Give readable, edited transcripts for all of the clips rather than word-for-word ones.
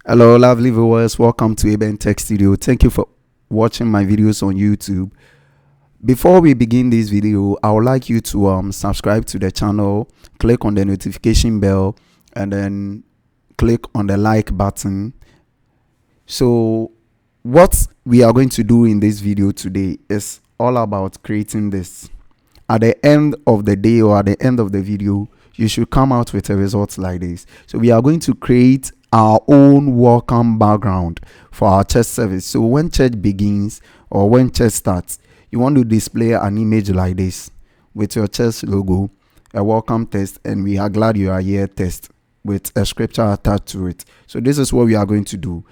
Hello, lovely viewers. Welcome to Eben Tech Studio. Thank you for watching my videos on YouTube. Before we begin this video, I would like you to subscribe to the channel, click on the notification bell, and then click on the like button. So, what we are going to do in this video today is all about creating this. At the end of the day or at the end of the video, you should come out with a result like this. So we are going to create our own welcome background for our church service. So when church begins or when church starts, you want to display an image like this with your church logo, a welcome text, and we are glad you are here text with a scripture attached to it. So this is what we are going to do.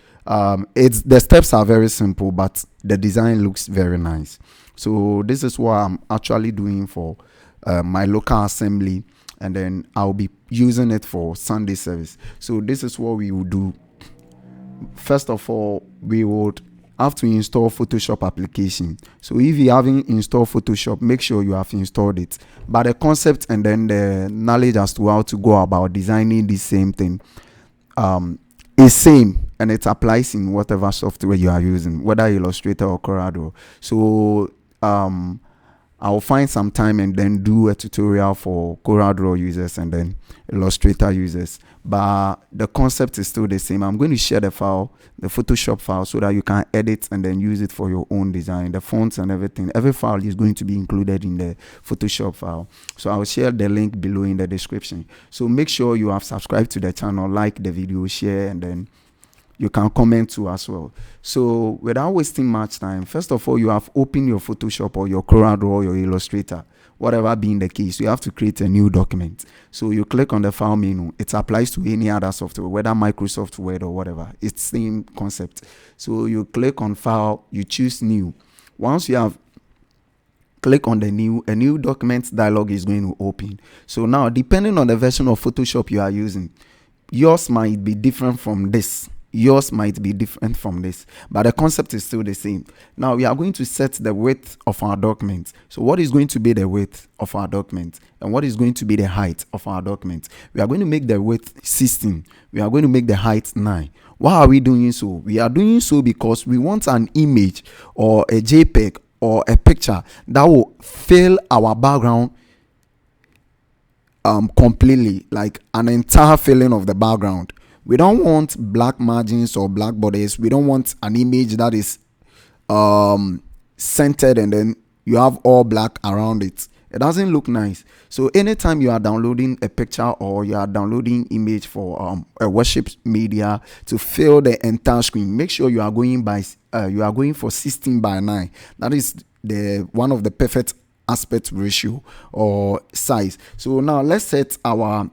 It's the steps are very simple, but the design looks very nice. So this is what I'm actually doing for my local assembly, and then I'll be using it for Sunday service. So this is what we will do. First of all, we would have to install Photoshop application. So if you haven't installed Photoshop, make sure you have installed it. But the concept and then the knowledge as to how to go about designing the same thing is same, and it applies in whatever software you are using, whether Illustrator or Corel. So I'll find some time and then do a tutorial for Corel users and then Illustrator users. But the concept is still the same. I'm going to share the file, the Photoshop file, so that you can edit and then use it for your own design. The fonts and everything. Every file is going to be included in the Photoshop file. So I'll share the link below in the description. So make sure you have subscribed to the channel, like the video, share, and then you can comment too as well. So without wasting much time, first of all, you have opened your Photoshop or your Corel or your Illustrator, whatever being the case. You have to create a new document. So you click on the file menu. It applies to any other software, whether Microsoft Word or whatever. It's same concept. So you click on file, you choose new. Once you have click on the new, a new document dialog is going to open. So now, depending on the version of Photoshop you are using, yours might be different from this. Yours might be different from this, but the concept is still the same. Now we are going to set the width of our document. So what is going to be the width of our document, and what is going to be the height of our document? We are going to make the width 16. We are going to make the height 9. Why are we doing so? We are doing so because we want an image or a JPEG or a picture that will fill our background completely, like an entire filling of the background. We don't want black margins or black borders. We don't want an image that is centered and then you have all black around it. It doesn't look nice. So anytime you are downloading a picture or you are downloading image for a worship media to fill the entire screen, make sure you are going for 16 by 9. That is the one of the perfect aspect ratio or size. So now let's set our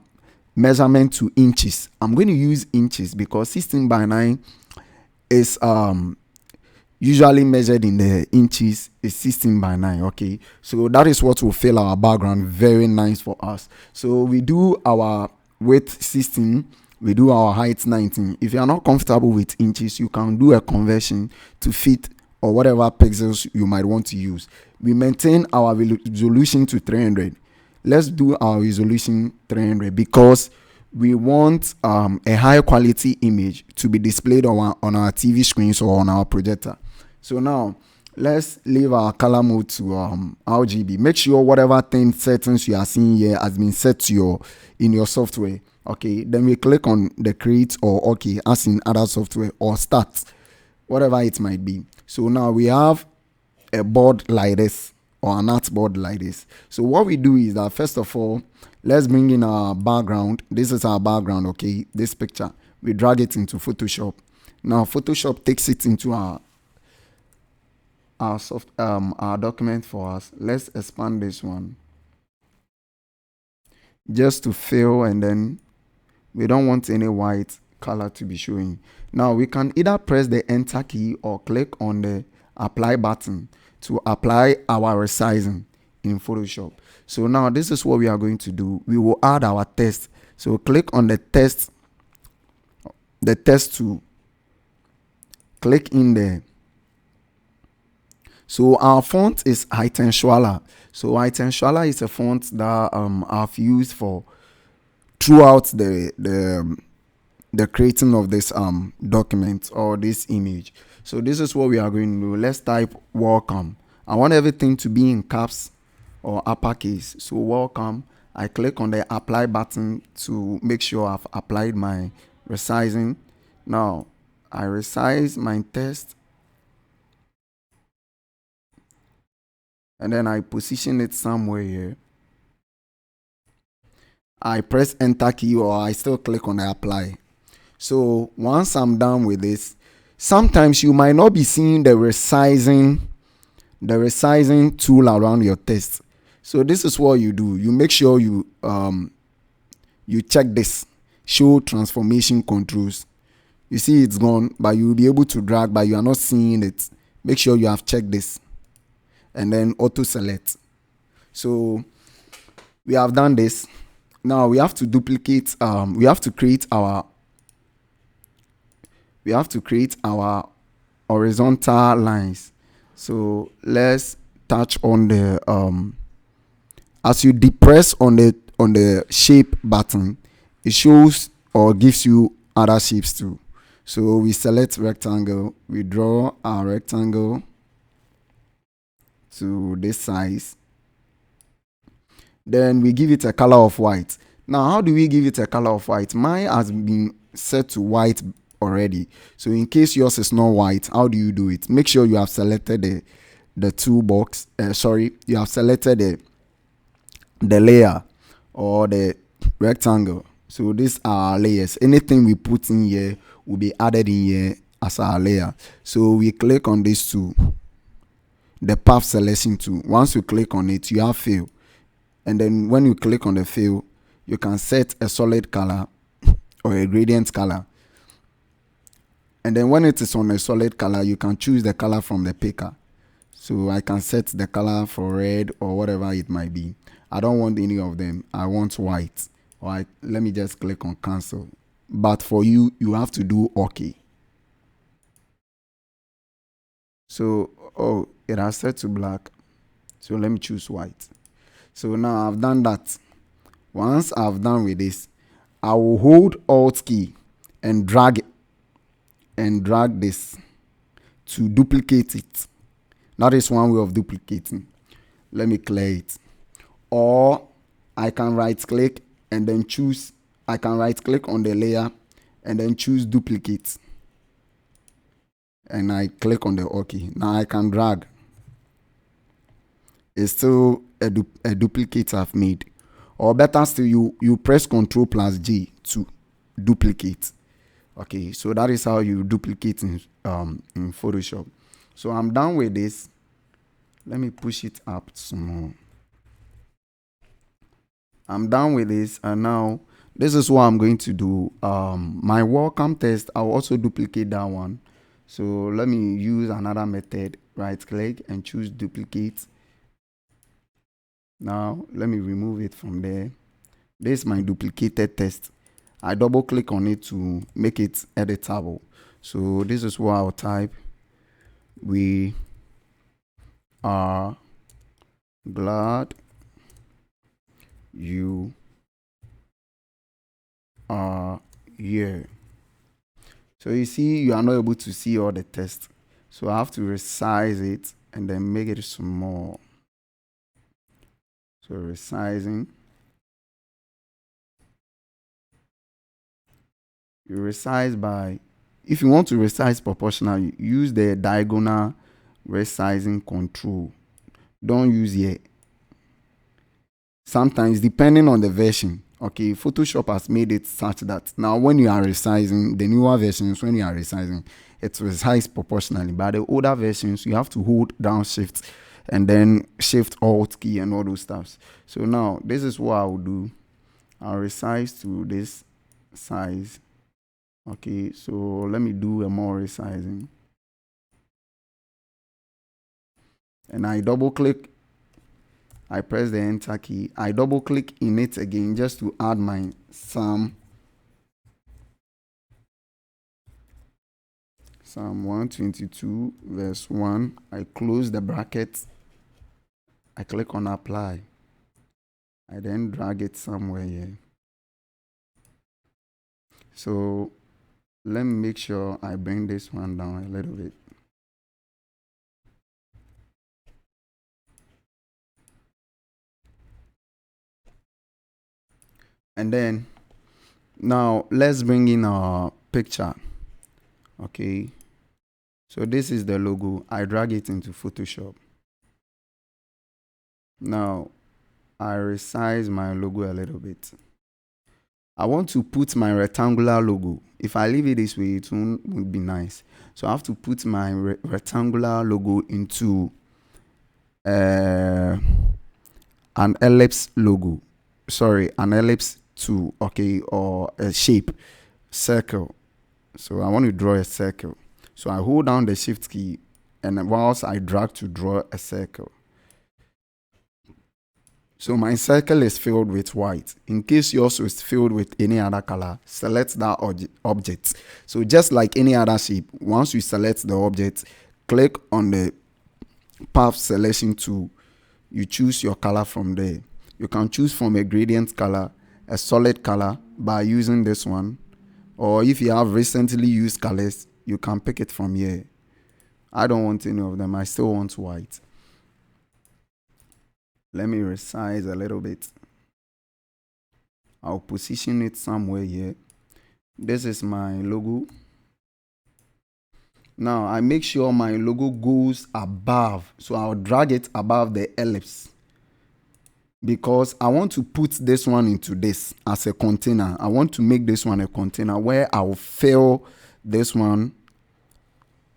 measurement to inches. I'm going to use inches because 16 by 9 is usually measured in the inches. Is 16 by 9. Okay, so that is what will fill our background very nice for us. So we do our width 16, we do our height 19. If you are not comfortable with inches, you can do a conversion to feet or whatever pixels you might want to use. We maintain our resolution to 300. Let's do our resolution 300 because we want a high quality image to be displayed on our TV screens or on our projector. So now let's leave our color mode to RGB. Make sure whatever settings you are seeing here has been set to in your software. Okay, then we click on the create or okay as in other software or start, whatever it might be. So now we have a board like this or an artboard like this. So what we do is that first of all, let's bring in our background. This is our background, okay? This picture. We drag it into Photoshop. Now Photoshop takes it into our document for us. Let's expand this one just to fill, and then we don't want any white color to be showing. Now we can either press the enter key or click on the apply button to apply our resizing in Photoshop. So now this is what we are going to do. We will add our text. So click on the text tool. Click in there. So our font is Schwaller. So Schwaller is a font that I've used for throughout the the creating of this document or this image. So this is what we are going to do. Let's type welcome. I want everything to be in caps or uppercase. So welcome. I click on the apply button to make sure I've applied my resizing. Now I resize my text and then I position it somewhere here. I press enter key or I still click on the apply. So once I'm done with this, sometimes you might not be seeing the resizing tool around your text. So this is what you do. You make sure you check this, show transformation controls. You see it's gone, but you'll be able to drag, but you are not seeing it. Make sure you have checked this and then auto select. So we have done this. Now we have to duplicate, we have to create our horizontal lines. So let's touch on the as you depress on the shape button, it shows or gives you other shapes too. So we select rectangle, we draw our rectangle to this size, then we give it a color of white. Now how do we give it a color of white? Mine has been set to white already. So in case yours is not white, how do you do it? Make sure you have selected the toolbox. You have selected the layer or the rectangle. So these are layers. Anything we put in here will be added in here as our layer. So we click on this tool, the path selection tool. Once you click on it, you have fill. And then when you click on the fill, you can set a solid color or a gradient color. And then when it is on a solid color, you can choose the color from the picker. So I can set the color for red or whatever it might be. I don't want any of them. I want white. Let me just click on cancel. But for you, you have to do OK. So, it has set to black. So let me choose white. So now I've done that. Once I've done with this, I will hold Alt key and drag this to duplicate it. That is one way of duplicating. Let me clear it. Or I can right click and then choose, I can right click on the layer and then choose duplicate. And I click on the OK. Now I can drag. It's still a duplicate I've made. Or better still, you press Ctrl+G to duplicate. Okay, so that is how you duplicate in Photoshop. So I'm done with this. Let me push it up some more. I'm done with this, and now this is what I'm going to do. My welcome text, I'll also duplicate that one. So let me use another method. Right click and choose duplicate. Now let me remove it from there. This is my duplicated text. I double click on it to make it editable. So this is what I'll type. We are glad you are here. So you see, you are not able to see all the text. So I have to resize it and then make it small. So resizing. You resize by, if you want to resize proportional, you use the diagonal resizing control. Don't use here. Sometimes, depending on the version, okay, Photoshop has made it such that now when you are resizing, the newer versions, when you are resizing, it resizes proportionally. But the older versions, you have to hold down shift and then shift alt key and all those stuffs. So now this is what I will do. I'll resize to this size. Okay, so let me do a more resizing. And I double click. I press the enter key. I double click in it again just to add my Psalm 122 verse 1. I close the bracket. I click on apply. I then drag it somewhere here. So Let me make sure I bring this one down a little bit. And then now let's bring in our picture. Okay, so this is the logo. I drag it into Photoshop. Now I resize my logo a little bit. I want to put my rectangular logo. If I leave it this way, it won't be nice. So I have to put my rectangular logo into an ellipse logo. Sorry, an ellipse tool, okay, or a shape, circle. So I want to draw a circle. So I hold down the shift key, and whilst I drag to draw a circle. So my circle is filled with white. In case yours is filled with any other color, select that object. So just like any other shape, once you select the object, click on the path selection tool. You choose your color from there. You can choose from a gradient color, a solid color by using this one. Or if you have recently used colors, you can pick it from here. I don't want any of them. I still want white. Let me resize a little bit. I'll position it somewhere here. This is my logo. Now I make sure my logo goes above. So I'll drag it above the ellipse, because I want to put this one into this as a container. I want to make this one a container where I will fill this one.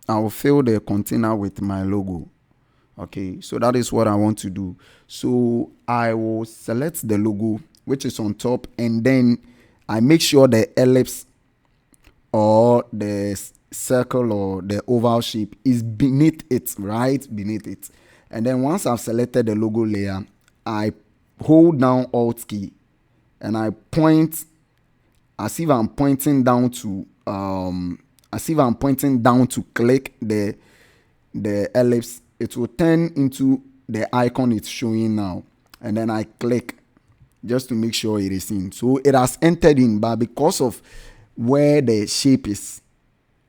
I will fill the container with my logo. Okay, so that is what I want to do. So I will select the logo, which is on top, and then I make sure the ellipse or the circle or the oval shape is beneath it, right beneath it. And then once I've selected the logo layer, I hold down Alt key and I point as if I'm pointing down to click the ellipse. It will turn into the icon it's showing now, and then I click just to make sure it is in. So it has entered in, but because of where the shape is,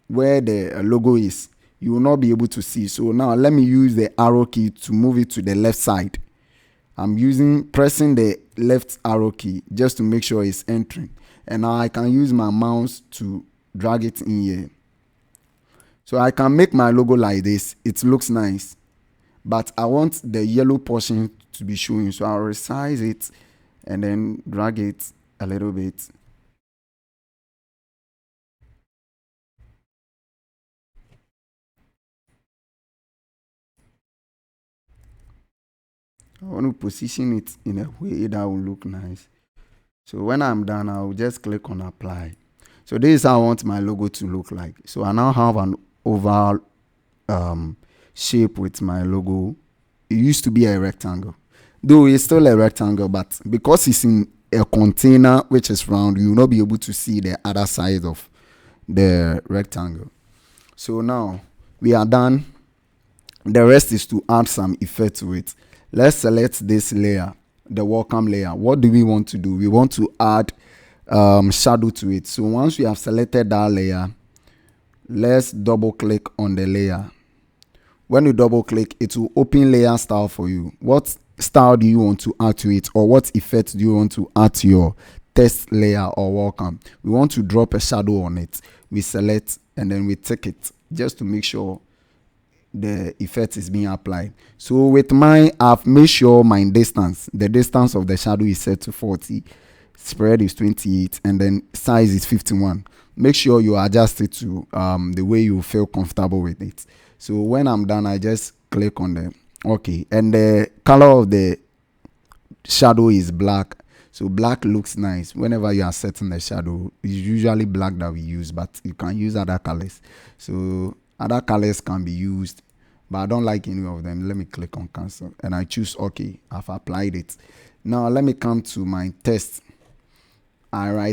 where the logo is, you will not be able to see. So now let me use the arrow key to move it to the left side. I'm pressing the left arrow key just to make sure it's entering. And now I can use my mouse to drag it in here. So I can make my logo like this. It looks nice, but I want the yellow portion to be showing. So I'll resize it and then drag it a little bit. I want to position it in a way that will look nice. So when I'm done, I'll just click on apply. So this is how I want my logo to look like. So I now have an oval shape with my logo. It used to be a rectangle, though it's still a rectangle, but because it's in a container which is round, you will not be able to see the other side of the rectangle. So now we are done. The rest is to add some effect to it. Let's select this layer, the welcome layer. What do we want to do? We want to add shadow to it. So once we have selected that layer, let's double click on the layer. When you double click, it will open layer style for you. What style do you want to add to it, or what effect do you want to add to your test layer or welcome? We want to drop a shadow on it. We select and then we tick it just to make sure the effect is being applied. So with mine, I've made sure my distance, the distance of the shadow is set to 40, spread is 28, and then size is 51. Make sure you adjust it to the way you feel comfortable with it. So when I'm done, I just click on the okay, and the color of the shadow is black. So black looks nice. Whenever you are setting the shadow, it's usually black that we use, but you can use other colors. So other colors can be used, but I don't like any of them. Let me click on cancel and I choose okay. I've applied it. Now let me come to my test. I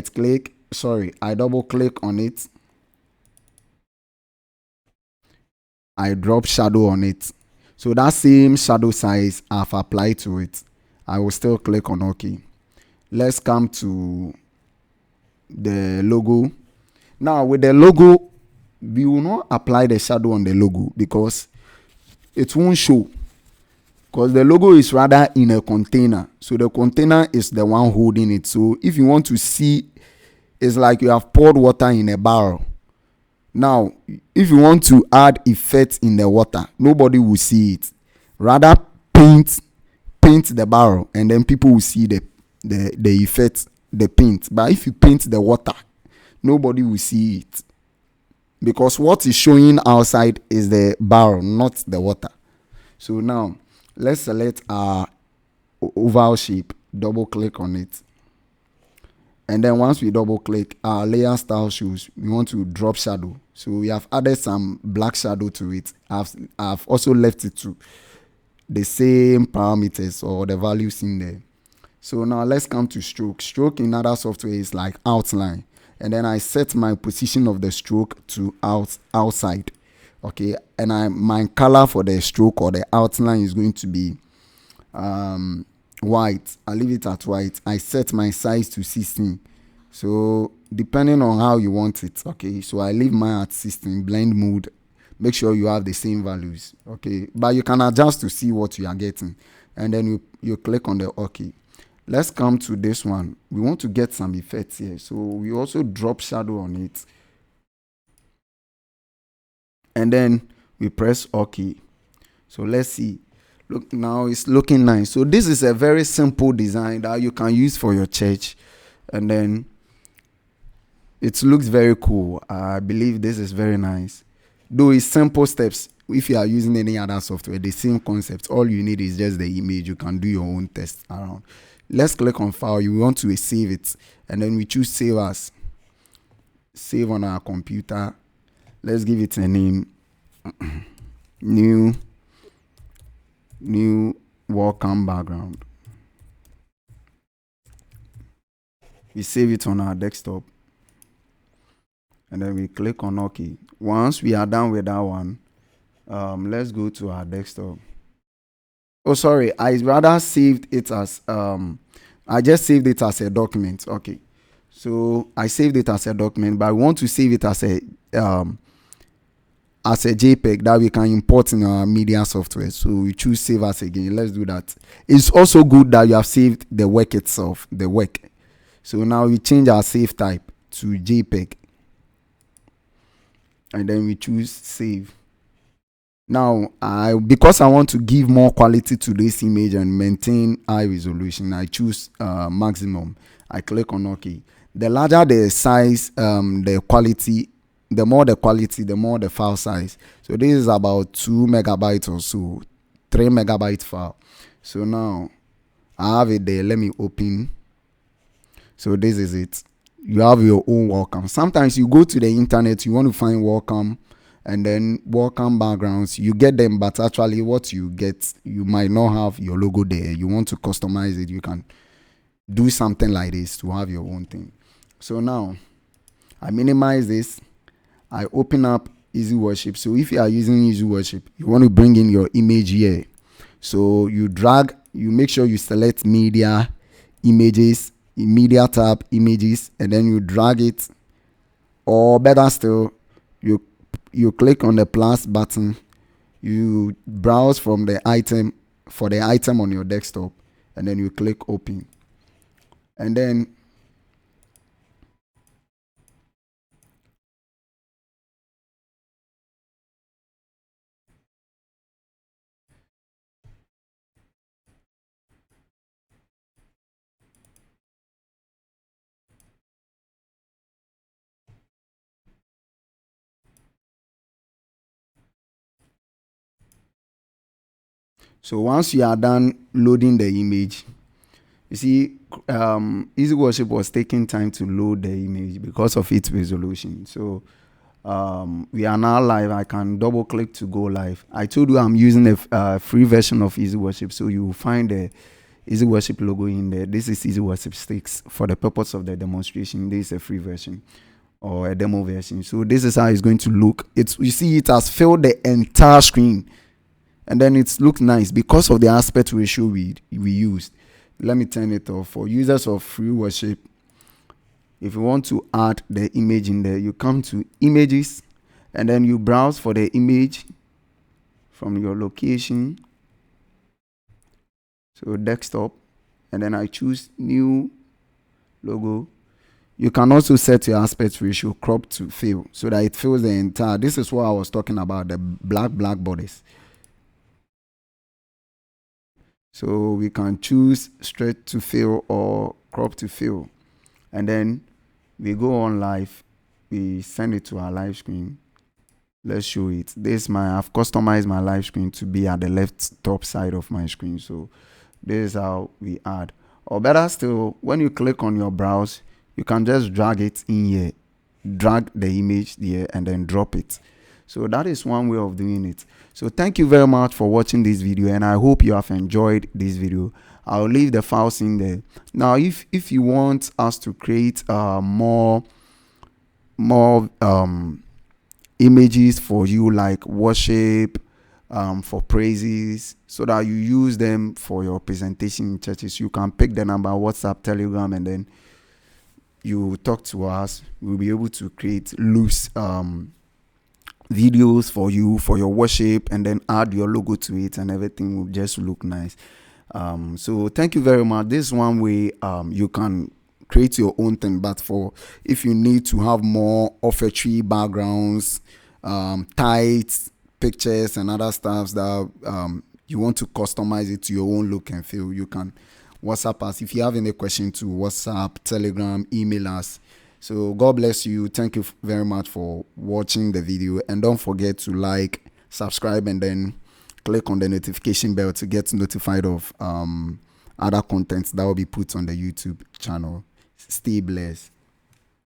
double click on it. I drop shadow on it. So that same shadow size I've applied to it. I will still click on OK. Let's come to the logo. Now with the logo, we will not apply the shadow on the logo because it won't show, because the logo is rather in a container, so the container is the one holding it. So if you want to see, it's like you have poured water in a barrel. Now if you want to add effect in the water, nobody will see it. Rather paint the barrel, and then people will see the effect, the paint. But if you paint the water, nobody will see it, because what is showing outside is the barrel, not the water. So now let's select our oval shape, double click on it, and then once we double click, our layer style shows we want to drop shadow. So we have added some black shadow to it. I've also left it to the same parameters or the values in there. So now let's come to stroke. Stroke in other software is like outline, and then I set my position of the stroke to outside. Okay, and my color for the stroke or the outline is going to be white. I leave it at white. I set my size to 16. So depending on how you want it. Okay, so I leave mine at 16. Blend mode, make sure you have the same values. Okay, but you can adjust to see what you are getting, and then you click on the OK. Let's come to this one. We want to get some effects here, so we also drop shadow on it, and then we press OK. So let's see. Look, now it's looking nice. So this is a very simple design that you can use for your church, and then it looks very cool. I believe this is very nice, though it's simple steps. If you are using any other software, the same concept, all you need is just the image. You can do your own test around. Let's click on file. You want to save it, and then we choose save as. Save on our computer. Let's give it a name. new welcome background. We save it on our desktop, and then we click on OK. Once we are done with that one, let's go to our desktop. Oh, sorry, I rather saved it as I just saved it as a document. Okay, so I saved it as a document, but I want to save it as a JPEG that we can import in our media software. So we choose save as again. Let's do that. It's also good that you have saved the work itself, the work. So now we change our save type to JPEG, and then we choose save. Now, because I want to give more quality to this image and maintain high resolution, I choose maximum. I click on OK. The larger the size, the quality, the more the quality, the more the file size. So this is about 2 megabytes or so, 3 megabyte file. So now I have it there. Let me open. So this is it. You have your own welcome. Sometimes you go to the internet, you want to find welcome, and then welcome backgrounds. You get them, but actually what you get, you might not have your logo there. You want to customize it, you can do something like this to have your own thing. So now I minimize this. I open up Easy Worship. So if you are using Easy Worship, you want to bring in your image here. So you drag, you make sure you select media, images, media tab, images, and then you drag it, or better still, you click on the plus button, you browse from the item for the item on your desktop, and then you click open, and then so once you are done loading the image, you see, Easy Worship was taking time to load the image because of its resolution. So we are now live. I can double click to go live. I told you I'm using a free version of Easy Worship, so you will find the Easy Worship logo in there. This is Easy Worship Sticks. For the purpose of the demonstration, this is a free version or a demo version. So this is how it's going to look. You see, it has filled the entire screen, and then it looks nice because of the aspect ratio we used. Let me turn it off. For users of free worship, If you want to add the image in there, you come to images and then you browse for the image from your location. So desktop, and then I choose new logo. You can also set your aspect ratio crop to fill so that it fills the entire. This is what I was talking about, the black borders. So we can choose straight to fill or crop to fill. And then we go on live. We send it to our live screen. Let's show it. I've customized my live screen to be at the left top side of my screen. So this is how we add. Or better still, when you click on your browse, you can just drag it in here, drag the image there, and then drop it. So that is one way of doing it. So thank you very much for watching this video, and I hope you have enjoyed this video. I'll leave the files in there. Now, if you want us to create more images for you, like worship, for praises, so that you use them for your presentation in churches, you can pick the number, WhatsApp, Telegram, and then you talk to us. We'll be able to create loose videos for you for your worship, and then add your logo to it, and everything will just look nice. So thank you very much. This is one way you can create your own thing, but if you need to have more offertory backgrounds, tights, pictures, and other stuff that you want to customize it to your own look and feel, you can WhatsApp us. If you have any question, to WhatsApp, Telegram, email us. So God bless you. Thank you very much for watching the video, and don't forget to like, subscribe, and then click on the notification bell to get notified of other contents that will be put on the YouTube channel. Stay blessed.